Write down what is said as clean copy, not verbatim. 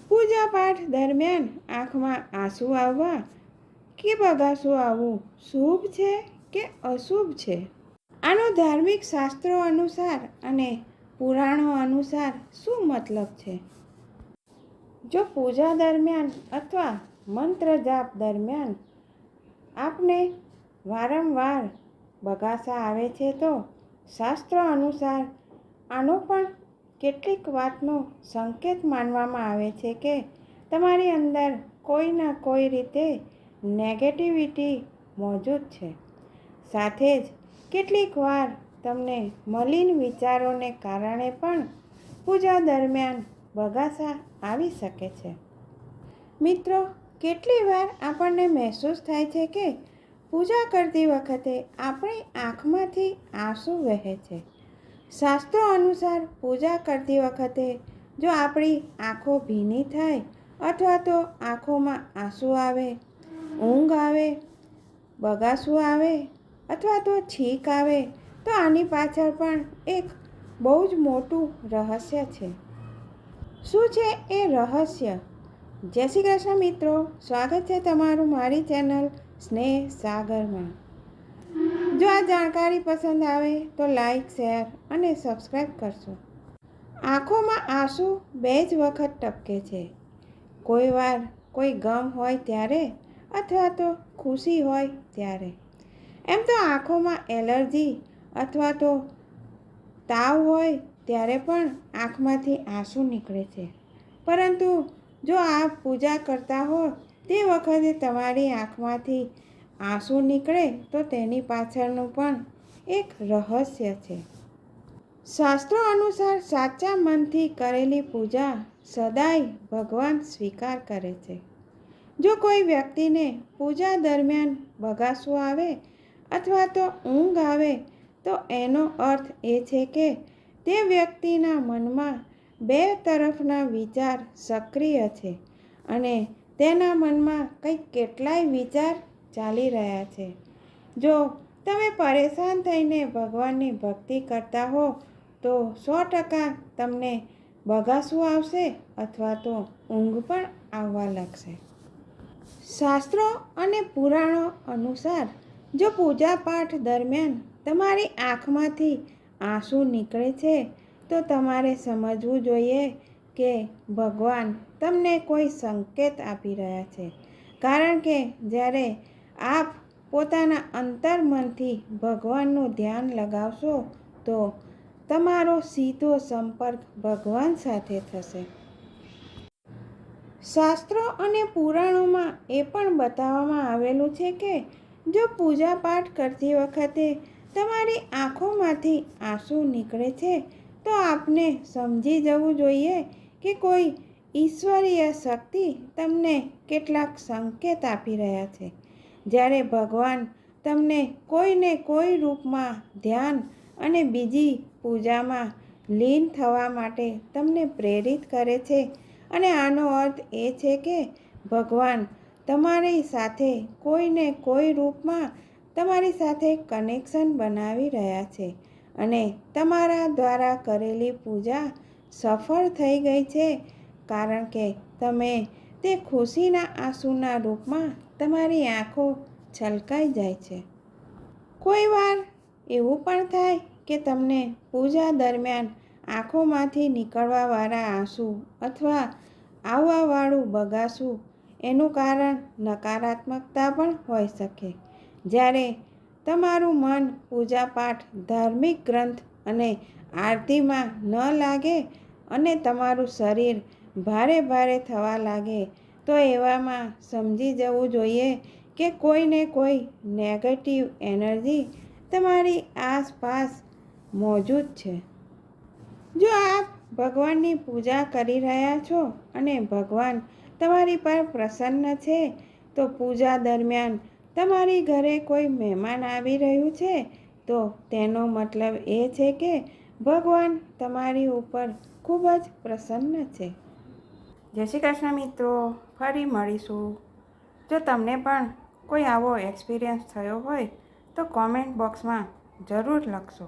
પૂજા પાઠ દરમિયાન આંખમાં આંસુ આવવા કે બગાસું આવવું શુભ છે કે અશુભ છે? આનો ધાર્મિક શાસ્ત્રો અનુસાર અને પુરાણો અનુસાર શું મતલબ છે? જો પૂજા દરમિયાન અથવા મંત્ર જાપ દરમિયાન આપને વારંવાર બગાસા આવે છે તો શાસ્ત્ર અનુસાર આનો પણ કેટલીક વાતનો સંકેત માનવામાં આવે છે કે તમારી અંદર કોઈના કોઈ રીતે નેગેટિવિટી મોજૂદ છે. સાથે જ કેટલીક વાર તમને મલિન વિચારોને કારણે પણ પૂજા દરમિયાન બગાસા આવી શકે છે. મિત્રો, કેટલી વાર આપણને મહેસૂસ થાય છે કે પૂજા કરતી વખતે આપણી આંખમાંથી આંસુ વહે છે. શાસ્ત્રો અનુસાર પૂજા કરતી વખતે જો આપણી આંખો ભીની થાય અથવા તો આંખોમાં આંસુ આવે, ઊંઘ આવે, બગાસું આવે અથવા તો છીંક આવે તો આની પાછળ પણ એક બહુ જ મોટું રહસ્ય છે. શું છે એ રહસ્ય? જય શ્રી કૃષ્ણ મિત્રો, સ્વાગત છે તમારું મારી ચેનલ સ્નેહ સાગરમાં. જો આ જાણકારી પસંદ આવે તો લાઈક, શેર અને સબસ્ક્રાઈબ કરશો. આંખોમાં આંસુ બે જ વખત ટપકે છે. કોઈ વાર કોઈ ગમ હોય ત્યારે અથવા તો ખુશી હોય ત્યારે. એમ તો આંખોમાં એલર્જી અથવા તો તાવ હોય ત્યારે પણ આંખમાંથી આંસુ નીકળે છે. પરંતુ જો આપ પૂજા કરતા હો તે વખતે તમારી આંખમાંથી આંસુ નીકળે તો તેની પાછળનું પણ એક રહસ્ય છે. શાસ્ત્રો અનુસાર સાચા મનથી કરેલી પૂજા સદાય ભગવાન સ્વીકાર કરે છે. જો કોઈ વ્યક્તિને પૂજા દરમિયાન બગાસું આવે અથવા તો ઊંઘ આવે તો એનો અર્થ એ છે કે તે વ્યક્તિના મનમાં બે તરફના વિચાર સક્રિય છે અને તેના મનમાં કંઈક કેટલાય વિચાર ચાલી રહ્યા છે. જો તમે પરેશાન થઈને ભગવાનની ભક્તિ કરતા હો તો 100% તમને બગાસું આવશે અથવા તો ઊંઘ પણ આવવા લાગશે. શાસ્ત્રો અને પુરાણો અનુસાર જો પૂજા પાઠ દરમિયાન તમારી આંખમાંથી આંસુ નીકળે છે તો તમારે સમજવું જોઈએ કે ભગવાન તમને કોઈ સંકેત આપી રહ્યા છે. કારણ કે જ્યારે આપ પોતાના અંતર્મનથી ભગવાનનું ધ્યાન લગાવશો તો તમારો સીધો સંપર્ક ભગવાન સાથે થશે. શાસ્ત્રો અને પુરાણોમાં એ પણ બતાવવામાં આવેલું છે કે જો પૂજા પાઠ કરતી વખતે તમારી આંખોમાંથી આંસુ નીકળે છે તો આપને સમજી જવું જોઈએ કે કોઈ ઈશ્વરીય શક્તિ તમને કેટલાક સંકેત આપી રહ્યા છે. જ્યારે ભગવાન તમને કોઈને કોઈ રૂપમાં ધ્યાન અને બીજી પૂજામાં લીન થવા માટે તમને પ્રેરિત કરે છે અને આનો અર્થ એ છે કે ભગવાન તમારી સાથે કોઈને કોઈ રૂપમાં તમારી સાથે કનેક્શન બનાવી રહ્યા છે અને તમારા દ્વારા કરેલી પૂજા સફળ થઈ ગઈ છે કારણ કે તમે તે ખુશીના આંસુના રૂપમાં તમારી આંખો છલકાઈ જાય છે. કોઈ વાર એવું પણ થાય કે તમને પૂજા દરમિયાન આંખોમાંથી નીકળવાવાળા આંસુ અથવા આવવાવાળું બગાસું એનું કારણ નકારાત્મકતા પણ હોઈ શકે. જ્યારે તમારું મન પૂજાપાઠ, ધાર્મિક ગ્રંથ અને આરતીમાં ન લાગે અને તમારું શરીર ભારે ભારે થવા લાગે તો એવામાં સમજી જવું જોઈએ કે કોઈને કોઈ નેગેટિવ એનર્જી તમારી આસપાસ મોજૂદ છે. જો આપ ભગવાનની પૂજા કરી રહ્યા છો અને ભગવાન તમારી પર પ્રસન્ન છે તો પૂજા દરમિયાન તમારી ઘરે કોઈ મહેમાન આવી રહ્યું છે તો તેનો મતલબ એ છે કે ભગવાન તમારી ઉપર ખૂબ જ પ્રસન્ન છે. જય શ્રી કૃષ્ણ મિત્રો, ફરી મળીશું. જો તમને પણ કોઈ આવો એક્સપિરિયન્સ થયો હોય તો કોમેન્ટ બોક્સમાં જરૂર લખશો.